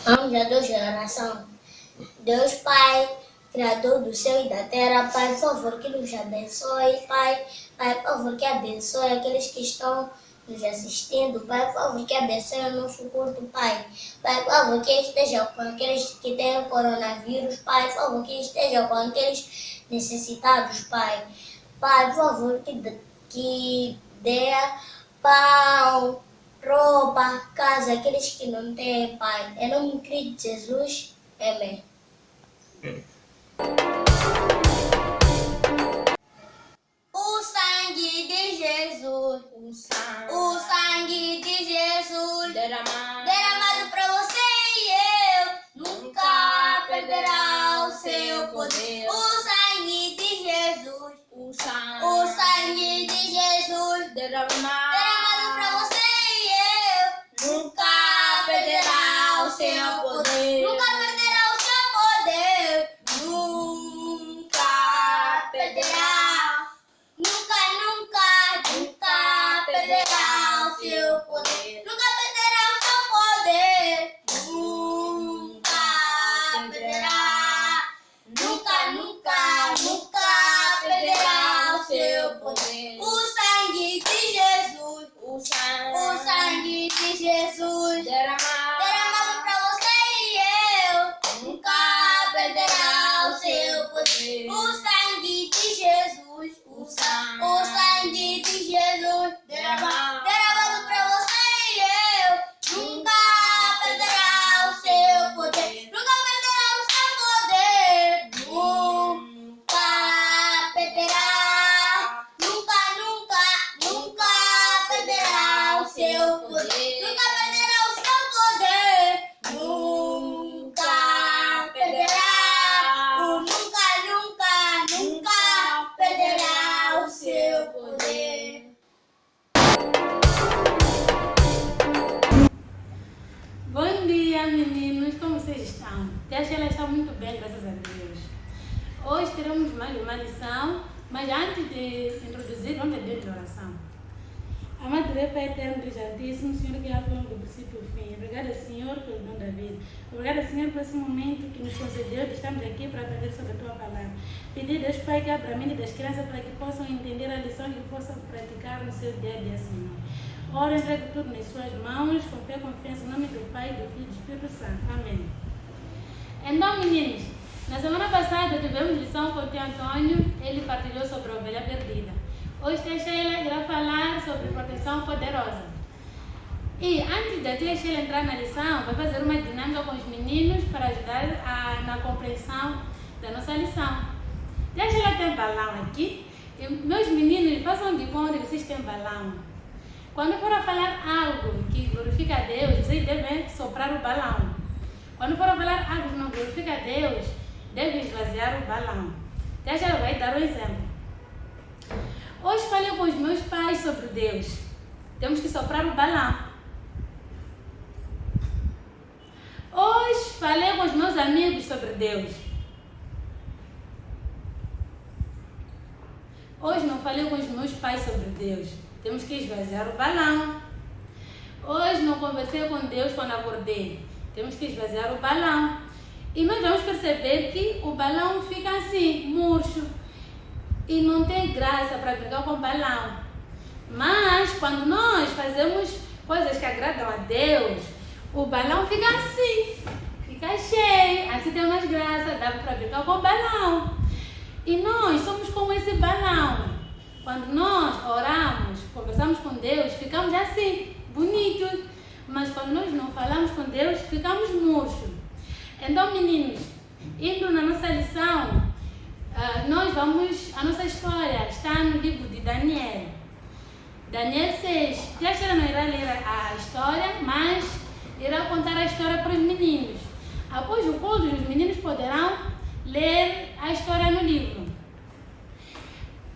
Vamos a Deus geração. Deus Pai, Criador do céu e da terra, Pai, por favor, que nos abençoe, Pai, por favor, que abençoe aqueles que estão nos assistindo, Pai, por favor, que abençoe o nosso culto, Pai, por favor, que esteja com aqueles que têm coronavírus, Pai, por favor, que esteja com aqueles necessitados, Pai, por favor, que dê pão, roupa, casa, aqueles que não têm, Pai. Em nome de Cristo Jesus. Amém. O sangue de Jesus, o sangue de Jesus, derramado para você e eu, nunca perderá o seu poder. O sangue de Jesus, o sangue de Jesus, derramado para você e eu, nunca perderá o seu poder. Nunca perderá o seu poder. Nunca perderá. Nunca, nunca, nunca perderá o seu poder. Nunca perderá o seu poder. Nunca perderá. Nunca, nunca, nunca perderá o seu poder. O sangue de Jesus, o sangue de Jesus, derramado para você e eu, nunca perderá o seu poder. O sangue de Jesus, o sangue de Jesus, derramado para você e eu, nunca perderá o seu poder. Nunca perderá o seu poder. Nunca perderá. Nunca, nunca, nunca perderá o seu poder. Nunca perderá o seu poder. Nunca perderá. Nunca, nunca, nunca perderá o seu poder. Bom dia, meninos, como vocês estão? Acho que ela está muito bem, graças a Deus. Hoje teremos mais uma lição, mas antes de introduzir, vamos pedir de oração. Amado Deus, Pai eterno, Deus Altíssimo, Senhor que é do princípio ao fim. Obrigada, Senhor, pelo dom da vida. Obrigada, Senhor, por esse momento que nos concedeu de estarmos aqui para aprender sobre a Tua palavra. Pedir, Deus Pai, que abra a mente das crianças para que possam entender a lição e que possam praticar no seu dia a dia, Senhor. Ora, entrego tudo nas Suas mãos, com fé e confiança, em nome do Pai, do Filho e do Espírito Santo. Amém. Então, meninos, na semana passada tivemos lição com o Tio Antônio, ele partilhou sobre a ovelha perdida. Hoje a Sheila irá falar sobre proteção poderosa. E antes da tia Sheila entrar na lição, vai fazer uma dinâmica com os meninos para ajudar na compreensão da nossa lição. Tia Sheila tem balão aqui. E meus meninos, façam de conta que vocês têm balão. Quando for a falar algo que glorifica a Deus, vocês devem soprar o balão. Quando for a falar algo que não glorifica a Deus, devem esvaziar o balão. Tia Sheila vai dar um exemplo. Hoje falei com os meus pais sobre Deus. Temos que soprar o balão. Hoje falei com os meus amigos sobre Deus. Hoje não falei com os meus pais sobre Deus. Temos que esvaziar o balão. Hoje não conversei com Deus quando acordei. Temos que esvaziar o balão. E nós vamos perceber que o balão fica assim, murcho. E não tem graça para brincar com balão. Mas quando nós fazemos coisas que agradam a Deus, o balão fica assim, fica cheio, assim tem mais graça, dá para brincar com balão. E nós somos como esse balão. Quando nós oramos, conversamos com Deus, ficamos assim, bonitos. Mas quando nós não falamos com Deus, ficamos murchos. Então, meninos, indo na nossa lição, a nossa história está no livro de Daniel. Daniel 6. Já que ela não irá ler a história, mas irá contar a história para os meninos. Após o culto, os meninos poderão ler a história no livro.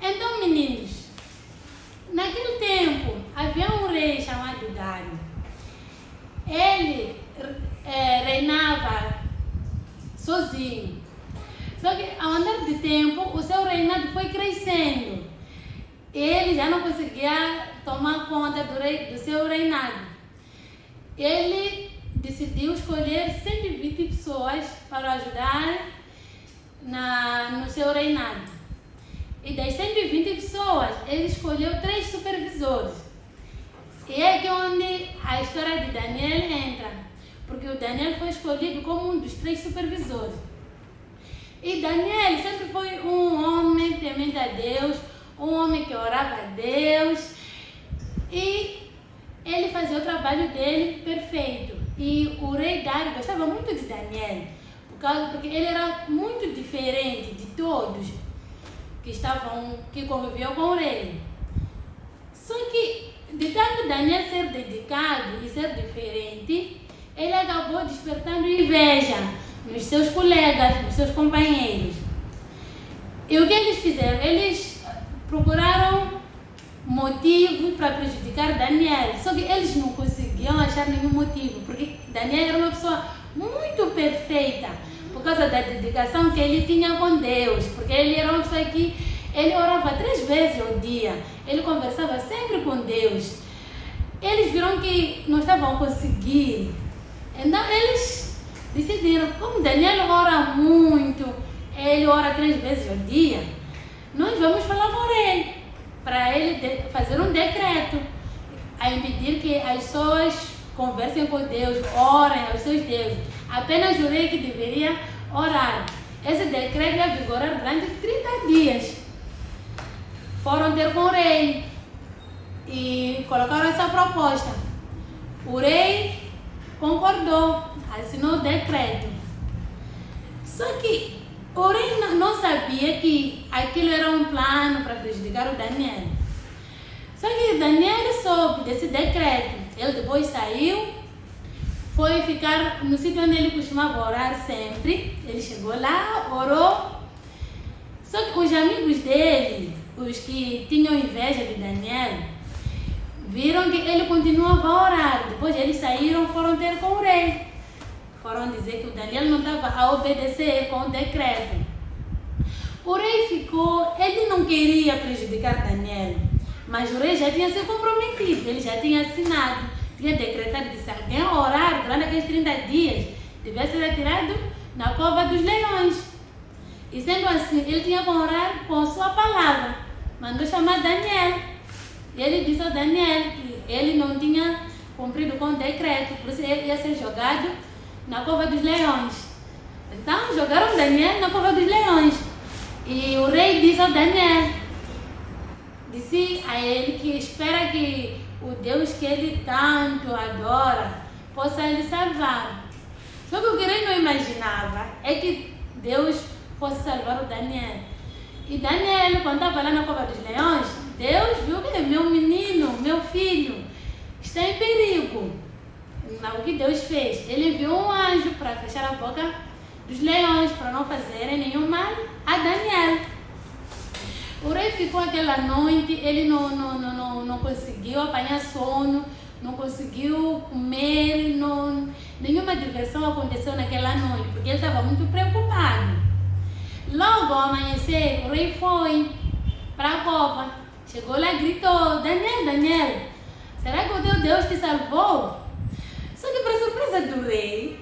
Então, meninos, naquele tempo havia um rei chamado Dário. Ele reinava sozinho. Só que ao andar de tempo, o seu reinado foi crescendo. ele já não conseguia tomar conta do seu reinado. Ele decidiu escolher 120 pessoas para ajudar no seu reinado. E das 120 pessoas, ele escolheu 3 supervisores. E é aqui onde a história de Daniel entra, porque o Daniel foi escolhido como um dos 3 supervisores. E Daniel sempre foi um homem temente a Deus, um homem que orava a Deus, e ele fazia o trabalho dele perfeito. E o rei Dário gostava muito de Daniel, porque ele era muito diferente de todos que conviviam com o rei. Só que, de tanto Daniel ser dedicado e ser diferente, ele acabou despertando inveja nos seus colegas, nos seus companheiros. E o que eles fizeram? Eles procuraram motivo para prejudicar Daniel, só que eles não conseguiam achar nenhum motivo, porque Daniel era uma pessoa muito perfeita, por causa da dedicação que ele tinha com Deus, porque ele era uma pessoa que ele orava 3 vezes ao dia, ele conversava sempre com Deus. Eles viram que não estavam conseguindo, então eles decidiram, como Daniel ora muito, ele ora 3 vezes ao dia, nós vamos falar com o rei, para ele fazer um decreto a impedir que as pessoas conversem com Deus, orem aos seus deuses. Apenas o rei que deveria orar. Esse decreto ia vigorar durante 30 dias. Foram ter com o rei e colocaram essa proposta. O rei concordou, assinou o decreto. Só que o rei não sabia que aquilo era um plano para prejudicar o Daniel. Só que Daniel soube desse decreto. Ele depois saiu, foi ficar no sítio onde ele costumava orar sempre. Ele chegou lá, orou. Só que os amigos dele, os que tinham inveja de Daniel, viram que ele continuava a orar. Depois eles saíram, foram ter com o rei. Foram dizer que o Daniel não estava a obedecer com o decreto. O rei ficou, ele não queria prejudicar Daniel, mas o rei já tinha se comprometido, ele já tinha assinado, tinha decretado que se alguém orar durante aqueles 30 dias, devia ser retirado na cova dos leões. E sendo assim, ele tinha que orar com a sua palavra. Mandou chamar Daniel. E ele disse a Daniel que ele não tinha cumprido com o decreto, por isso ele ia ser jogado na cova dos leões. Então jogaram Daniel na cova dos leões. E o rei disse a Daniel, disse a ele que espera que o Deus que ele tanto adora possa lhe salvar. Só que o que ele não imaginava é que Deus fosse salvar o Daniel. E Daniel, quando estava lá na cova dos leões, Deus viu que meu menino, meu filho, está em perigo. O que Deus fez? Ele enviou um anjo para fechar a boca dos leões, para não fazerem nenhum mal a Daniel. O rei ficou aquela noite, ele não conseguiu apanhar sono, não conseguiu comer, nenhuma diversão aconteceu naquela noite, porque ele estava muito preocupado. Logo ao amanhecer, o rei foi para a cova, chegou lá e gritou, Daniel, Daniel, será que o teu Deus te salvou? Só que para surpresa do rei,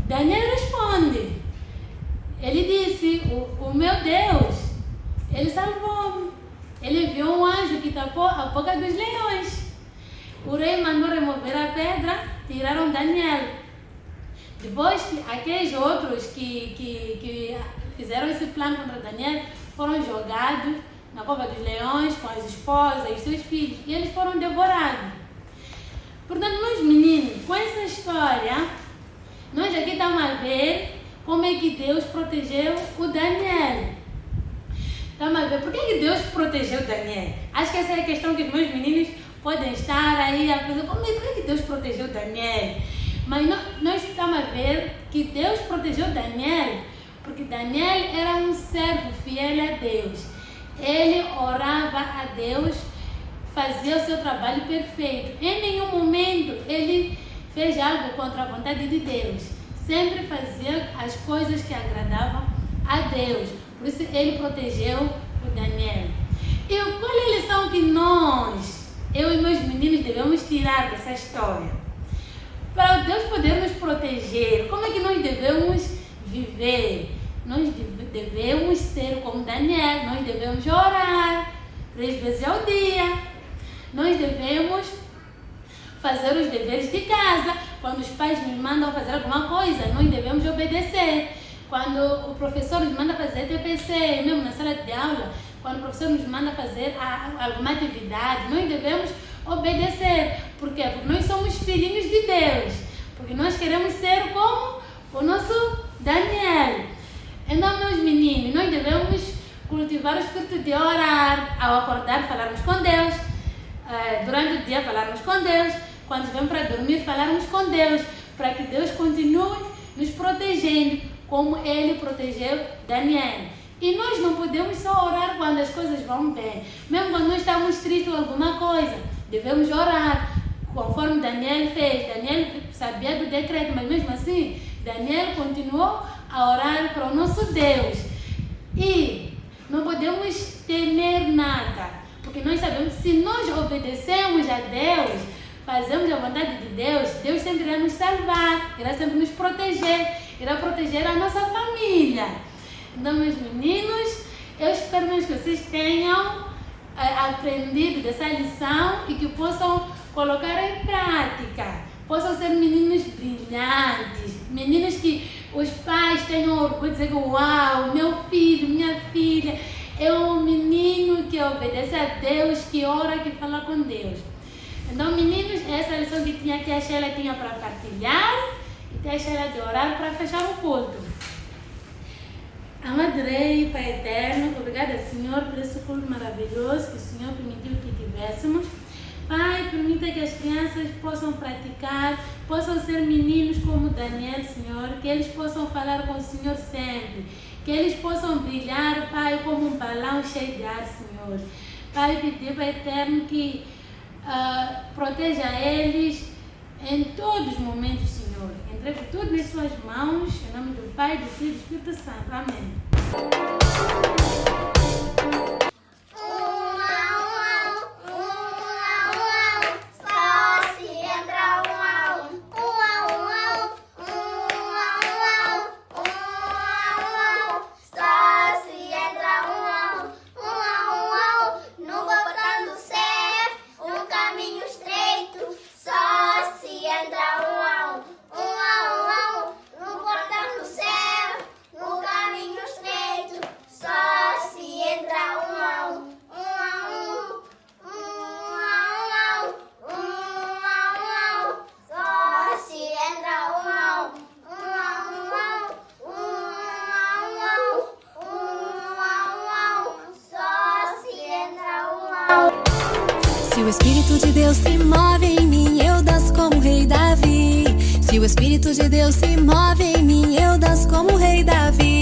Daniel responde. Ele disse, o meu Deus, ele salvou-me. Ele enviou um anjo que tapou a boca dos leões. O rei mandou remover a pedra, tiraram Daniel. Depois, aqueles outros que fizeram esse plano contra Daniel foram jogados na cova dos leões com as esposas e seus filhos. E eles foram devorados. Portanto, nós meninos, com essa história, nós aqui estamos a ver como é que Deus protegeu o Daniel. Estamos a ver por que Deus protegeu o Daniel. Acho que essa é a questão que os meus meninos podem estar aí a pensar, por que Deus protegeu o Daniel? Mas nós estamos a ver que Deus protegeu Daniel porque Daniel era um servo fiel a Deus. Ele orava a Deus, fazia o seu trabalho perfeito. Em nenhum momento ele fez algo contra a vontade de Deus. Sempre fazia as coisas que agradavam a Deus. Por isso ele protegeu o Daniel. E qual é a lição que eu e meus meninos, devemos tirar dessa história? Para Deus poder nos proteger, como é que nós devemos viver? Nós devemos ser como Daniel, nós devemos orar 3 vezes ao dia. Nós devemos fazer os deveres de casa. Quando os pais nos mandam fazer alguma coisa, nós devemos obedecer. Quando o professor nos manda fazer TPC, mesmo na sala de aula, quando o professor nos manda fazer alguma atividade, nós devemos obedecer. Por quê? Porque nós somos filhinhos de Deus. Porque nós queremos ser como o nosso Daniel. Então, meus meninos, nós devemos cultivar o espírito de orar. Ao acordar, falarmos com Deus. Durante o dia, falarmos com Deus. Quando vamos para dormir, falarmos com Deus. Para que Deus continue nos protegendo, como Ele protegeu Daniel. E nós não podemos só orar quando as coisas vão bem. Mesmo quando nós estamos tristes com alguma coisa, devemos orar, conforme Daniel fez. Daniel sabia do decreto, mas mesmo assim, Daniel continuou a orar para o nosso Deus. E não podemos temer nada, porque nós sabemos que se nós obedecemos a Deus, fazemos a vontade de Deus, Deus sempre irá nos salvar, irá sempre nos proteger, irá proteger a nossa família. Então, meus meninos, eu espero mesmo que vocês tenham aprendido dessa lição e que possam colocar em prática. Possam ser meninos brilhantes, meninos que os pais tenham orgulho de dizer: uau, meu filho, minha filha é um menino que obedece a Deus, que ora, que fala com Deus. Então, meninos, essa é a lição que a Sheila tinha para partilhar e tem a Sheila de orar para fechar o culto. Amado Rei, Pai Eterno, obrigada, Senhor, por esse culto maravilhoso que o Senhor permitiu que tivéssemos. Pai, permita que as crianças possam praticar, possam ser meninos como Daniel, Senhor, que eles possam falar com o Senhor sempre, que eles possam brilhar, Pai, como um balão cheio de ar, Senhor. Pai, pedir, Pai Eterno, que proteja eles em todos os momentos, Senhor. Entrego tudo nas suas mãos, em nome do Pai, do Filho e do Espírito Santo. Amém. Se o Espírito de Deus se move em mim, eu danço como o rei Davi. Se o Espírito de Deus se move em mim, eu danço como o rei Davi.